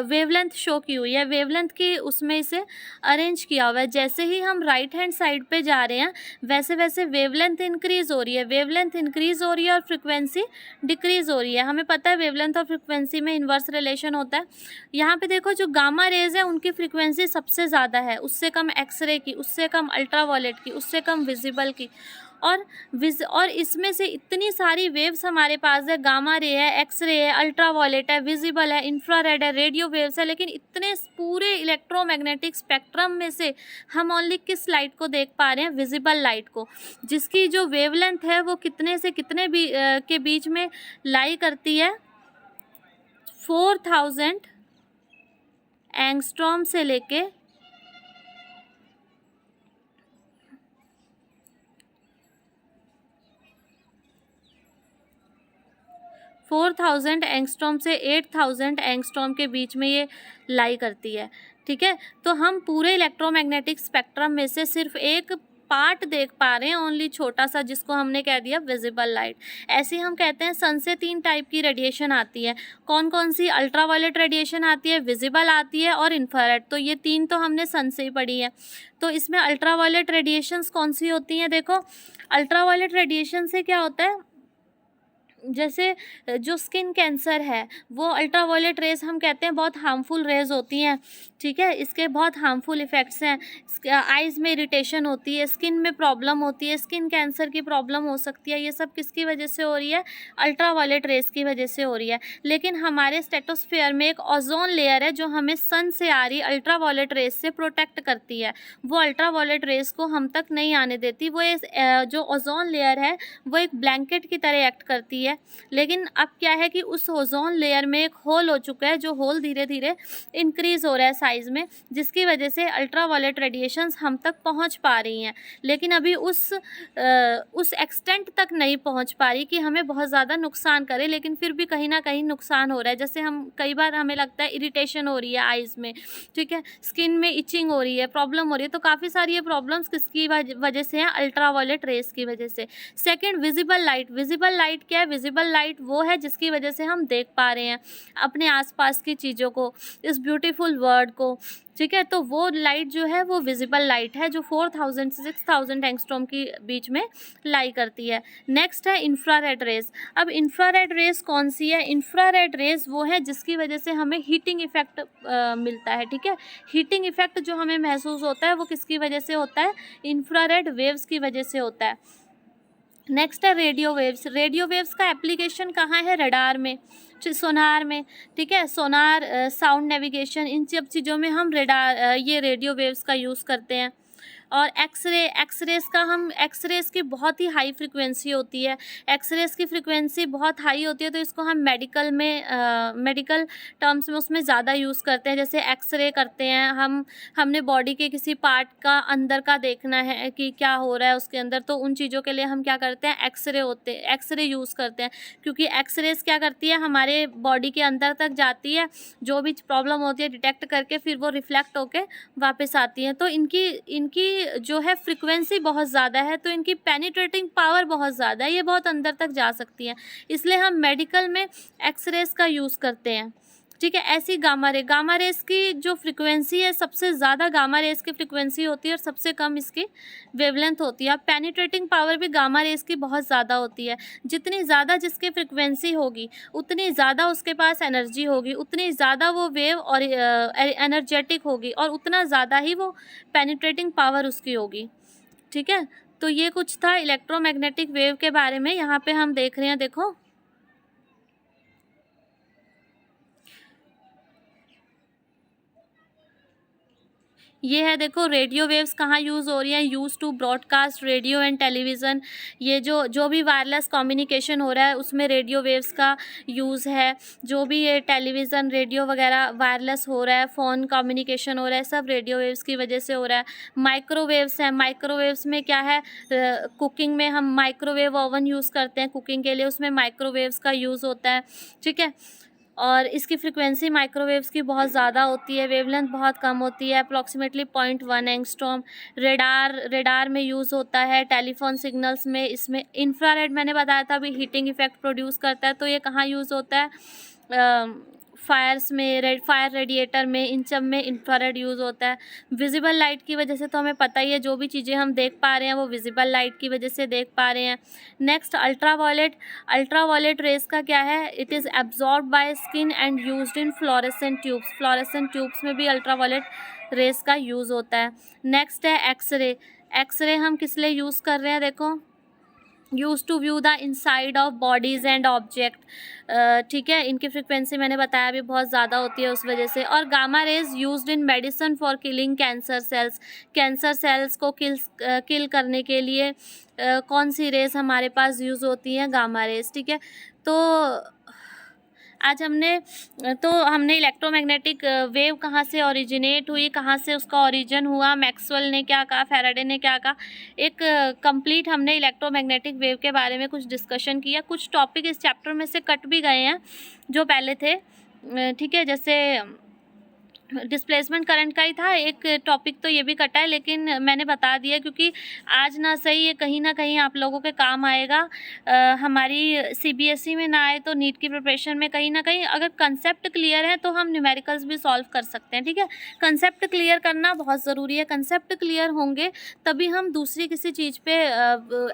वेवलेंथ शो की हुई है, वेवलेंथ की उसमें इसे अरेंज किया हुआ है। जैसे ही हम राइट हैंड साइड पे जा रहे हैं वैसे वैसे वेवलेंथ इंक्रीज़ हो रही है, वेवलेंथ इंक्रीज़ हो रही है और फ्रिक्वेंसी डिक्रीज़ हो रही है। हमें पता है वेवलेंथ और फ्रिक्वेंसी में इन्वर्स रिलेशन होता है। यहाँ पे देखो जो गामा रेज है उनकी फ्रिक्वेंसी सबसे ज़्यादा है, उससे कम एक्सरे की, उससे कम अल्ट्रावायलेट की, उससे कम विजिबल की। और इसमें से इतनी सारी वेव्स हमारे पास है, गामा रे है, एक्सरे है, अल्ट्रावायलेट है, विजिबल है, इंफ्रारेड है, रेडियो वेव्स है, लेकिन इतने पूरे इलेक्ट्रोमैग्नेटिक स्पेक्ट्रम में से हम ओनली किस लाइट को देख पा रहे हैं? विजिबल लाइट को, जिसकी जो वेवलेंथ है वो कितने से कितने के बीच में लाई करती है? 4000 एंगस्ट्रॉम से लेके 4000 एंगस्ट्रॉम से 8000 एंगस्ट्रॉम के बीच में ये लाई करती है। ठीक है, तो हम पूरे इलेक्ट्रोमैग्नेटिक स्पेक्ट्रम में से सिर्फ एक पार्ट देख पा रहे हैं, ओनली छोटा सा, जिसको हमने कह दिया विजिबल लाइट। ऐसे हम कहते हैं सन से 3 टाइप की रेडिएशन आती है। कौन कौन सी? अल्ट्रावायलेट रेडिएशन आती है, विजिबल आती है और इंफ्रारेड। तो ये 3 तो हमने सन से ही पढ़ी है। तो इसमें अल्ट्रावायलेट रेडिएशंस कौन सी होती हैं? देखो अल्ट्रावायलेट रेडिएशन से क्या होता है, जैसे जो स्किन कैंसर है वो अल्ट्रावायलेट रेज हम कहते हैं बहुत हार्मफुल रेज होती हैं। ठीक है, इसके बहुत हार्मफुल इफ़ेक्ट्स हैं। आइज़ में इरिटेशन होती है, स्किन में प्रॉब्लम होती है, स्किन कैंसर की प्रॉब्लम हो सकती है। ये सब किसकी वजह से हो रही है? अल्ट्रावायलेट रेज की वजह से हो रही है। लेकिन हमारे स्ट्रेटोस्फेयर में एक ओजोन लेयर है जो हमें सन से आ रही अल्ट्रावायलेट रेज से प्रोटेक्ट करती है। वो अल्ट्रावायलेट रेज को हम तक नहीं आने देती। वो जो ओजोन लेयर है वो एक ब्लैंकेट की तरह एक्ट करती है। लेकिन अब क्या है कि उस ओजोन लेयर में एक होल हो चुका है, जो होल धीरे धीरे इंक्रीज हो रहा है साइज में, जिसकी वजह से अल्ट्रावायलेट रेडिएशंस हम तक पहुंच पा रही हैं। लेकिन अभी उस एक्सटेंट तक नहीं पहुंच पा रही कि हमें बहुत ज़्यादा नुकसान करे, लेकिन फिर भी कहीं ना कहीं नुकसान हो रहा है। जैसे हम कई बार हमें लगता है इरिटेशन हो रही है आइज़ में, ठीक है, स्किन में इचिंग हो रही है, प्रॉब्लम हो रही है। तो काफ़ी सारी ये प्रॉब्लम्स किसकी वजह से हैं? अल्ट्रावायलेट रेज की वजह से। Second, visible light. Visible light क्या है? विजिबल लाइट वो है जिसकी वजह से हम देख पा रहे हैं अपने आसपास की चीज़ों को, इस ब्यूटीफुल वर्ल्ड को, ठीक है। तो वो लाइट जो है वो विजिबल लाइट है जो 4000 से 6000 एंगस्ट्रॉम की बीच में लाई करती है। नेक्स्ट है इंफ्रारेड रेज। अब इंफ्रारेड रेज कौन सी है? इंफ्रारेड रेज वो है जिसकी वजह से हमें हीटिंग इफेक्ट मिलता है, ठीक है। हीटिंग इफेक्ट जो हमें महसूस होता है वो किसकी वजह से होता है? इंफ्रारेड वेव्स की वजह से होता है। नेक्स्ट है रेडियो वेव्स। रेडियो वेव्स का एप्लीकेशन कहाँ है? रडार में, सोनार में, ठीक है। सोनार, साउंड नेविगेशन, इन सब चीज़ों में हम ये रेडियो वेव्स का यूज़ करते हैं। और एक्सरेज का हम एक्सरेज की बहुत ही हाई फ्रिक्वेंसी होती है, एक्सरेज की फ्रिक्वेंसी बहुत हाई होती है, तो इसको हम मेडिकल टर्म्स में उसमें ज़्यादा यूज़ करते हैं। जैसे एक्सरे करते हैं हमने बॉडी के किसी पार्ट का अंदर का देखना है कि क्या हो रहा है उसके अंदर, तो उन चीज़ों के लिए हम क्या करते हैं? एक्सरे यूज़ करते हैं, क्योंकि एक्सरेज क्या करती है? हमारे बॉडी के अंदर तक जाती है, जो भी प्रॉब्लम होती है डिटेक्ट करके फिर वो रिफ्लेक्ट होके वापस आती है। तो इनकी जो है फ्रिक्वेंसी बहुत ज़्यादा है, तो इनकी पेनिट्रेटिंग पावर बहुत ज़्यादा है, ये बहुत अंदर तक जा सकती है, इसलिए हम मेडिकल में एक्सरेज का यूज़ करते हैं, ठीक है। ऐसी गामा रेस की जो फ्रिक्वेंसी है, सबसे ज़्यादा गामा रेस की फ्रिक्वेंसी होती है और सबसे कम इसकी वेवलेंथ होती है। अब पेनिट्रेटिंग पावर भी गामा रेस की बहुत ज़्यादा होती है। जितनी ज़्यादा जिसकी फ्रिक्वेंसी होगी उतनी ज़्यादा उसके पास एनर्जी होगी, उतनी ज़्यादा वो वेव और एनर्जेटिक होगी, और उतना ज़्यादा ही वो पेनिट्रेटिंग पावर उसकी होगी, ठीक है। तो ये कुछ था इलेक्ट्रोमैग्नेटिक वेव के बारे में। यहाँ पे हम देख रहे हैं, देखो ये है, देखो रेडियो वेव्स कहाँ यूज़ हो रही हैं? Use to broadcast radio and television. ये जो भी वायरलेस कम्युनिकेशन हो रहा है उसमें रेडियो वेव्स का यूज़ है। जो भी ये टेलीविज़न, रेडियो वगैरह वायरलेस हो रहा है, फ़ोन कम्युनिकेशन हो रहा है, सब रेडियो वेव्स की वजह से हो रहा है। माइक्रोवेव्स हैं, माइक्रोवेव्स में क्या है? कुकिंग में हम माइक्रोवेव ओवन यूज़ करते हैं कुकिंग के लिए, उसमें माइक्रोवेव्स का यूज़ होता है, ठीक है। और इसकी फ्रिक्वेंसी माइक्रोवेव्स की बहुत ज़्यादा होती है, वेवलेंथ बहुत कम होती है, अप्रॉक्सीमेटली 0.1 एंगस्ट्रॉम। रेडार में यूज़ होता है, टेलीफोन सिग्नल्स में, इसमें इंफ्रारेड मैंने बताया था अभी हीटिंग इफेक्ट प्रोड्यूस करता है, तो ये कहाँ यूज़ होता है? फायर्स में, फायर रेडिएटर में, इन सब में इंफ्रारेड यूज़ होता है। विजिबल लाइट की वजह से तो हमें पता ही है, जो भी चीज़ें हम देख पा रहे हैं वो विजिबल लाइट की वजह से देख पा रहे हैं। नेक्स्ट अल्ट्रावायलेट रेज का क्या है? It is absorb by skin and used in fluorescent tubes में भी अल्ट्रावायलेट रेज का यूज़ होता है। नेक्स्ट है एक्सरे हम किस लिए यूज़ कर रहे हैं? देखो, use to view the inside of bodies and object, ठीक है। इनकी फ्रिक्वेंसी मैंने बताया भी बहुत ज़्यादा होती है उस वजह से। और gamma rays used in medicine for killing cancer cells को किल करने के लिए कौन सी रेज हमारे पास यूज़ होती हैं? गामा रेज, ठीक है। तो आज हमने इलेक्ट्रोमैग्नेटिक वेव कहाँ से ओरिजिनेट हुई, कहाँ से उसका ओरिजिन हुआ, मैक्सवेल ने क्या कहा, फैराडे ने क्या कहा, एक कंप्लीट हमने इलेक्ट्रोमैग्नेटिक वेव के बारे में कुछ डिस्कशन किया। कुछ टॉपिक इस चैप्टर में से कट भी गए हैं जो पहले थे, ठीक है। जैसे डिस्प्लेसमेंट करंट का ही था एक टॉपिक, तो ये भी कटा है, लेकिन मैंने बता दिया क्योंकि आज ना सही ये कहीं ना कहीं आप लोगों के काम आएगा। हमारी सीबीएसई में ना आए तो नीट की प्रिपरेशन में कहीं ना कहीं अगर कंसेप्ट क्लियर है तो हम न्यूमेरिकल्स भी सॉल्व कर सकते हैं, ठीक है। कंसेप्ट क्लियर करना बहुत ज़रूरी है, कंसेप्ट क्लियर होंगे तभी हम दूसरी किसी चीज़ पे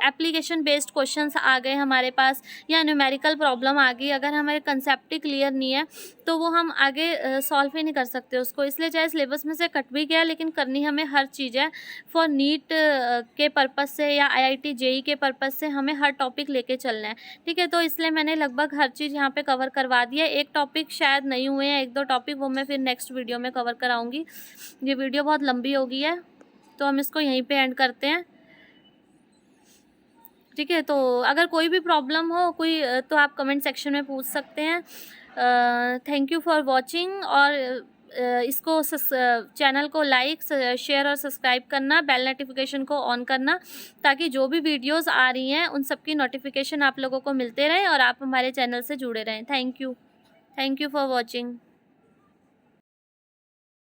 एप्लीकेशन बेस्ड क्वेश्चंस आ गए हमारे पास या न्यूमेरिकल प्रॉब्लम आ गई, अगर हमारे कंसेप्ट ही क्लियर नहीं है तो वो हम आगे सॉल्व ही नहीं कर सकते उसको। इसलिए चाहे सिलेबस में से कट भी गया लेकिन करनी हमें हर चीज़ है। फॉर नीट के पर्पज़ से या आईआईटी जेई के पर्पज़ से हमें हर टॉपिक लेके चलना है, ठीक है। तो इसलिए मैंने लगभग हर चीज़ यहाँ पे कवर करवा दिया। एक टॉपिक शायद नहीं हुए हैं, 1-2 टॉपिक, वो मैं फिर नेक्स्ट वीडियो में कवर कराऊँगी। ये वीडियो बहुत लंबी हो गई है तो हम इसको यहीं पर एंड करते हैं, ठीक है। तो अगर कोई भी प्रॉब्लम हो तो आप कमेंट सेक्शन में पूछ सकते हैं। थैंक यू फॉर वॉचिंग, और इसको चैनल को लाइक, शेयर और सब्सक्राइब करना, बेल नोटिफिकेशन को ऑन करना, ताकि जो भी वीडियोस आ रही हैं उन सब की नोटिफिकेशन आप लोगों को मिलते रहें और आप हमारे चैनल से जुड़े रहें। Thank you for watching.